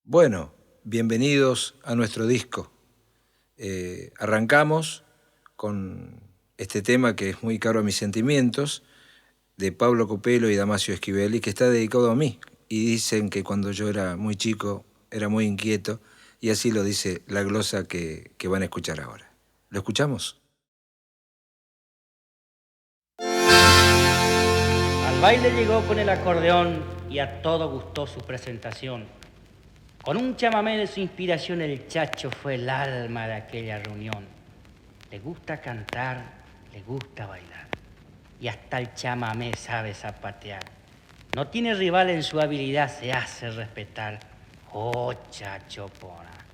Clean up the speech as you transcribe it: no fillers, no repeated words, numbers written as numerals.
Bueno, bienvenidos a nuestro disco. Arrancamos con este tema que es muy caro a mis sentimientos, de Pablo Copelo y Damasio Esquivel, que está dedicado a mí. Y dicen que cuando yo era muy chico, era muy inquieto, y así lo dice la glosa que van a escuchar ahora. ¿Lo escuchamos? Al baile llegó con el acordeón y a todo gustó su presentación. Con un chamamé de su inspiración, el Chacho fue el alma de aquella reunión. Le gusta cantar, le gusta bailar, y hasta el chamamé sabe zapatear. No tiene rival en su habilidad, se hace respetar. Oh, Chacho Pona.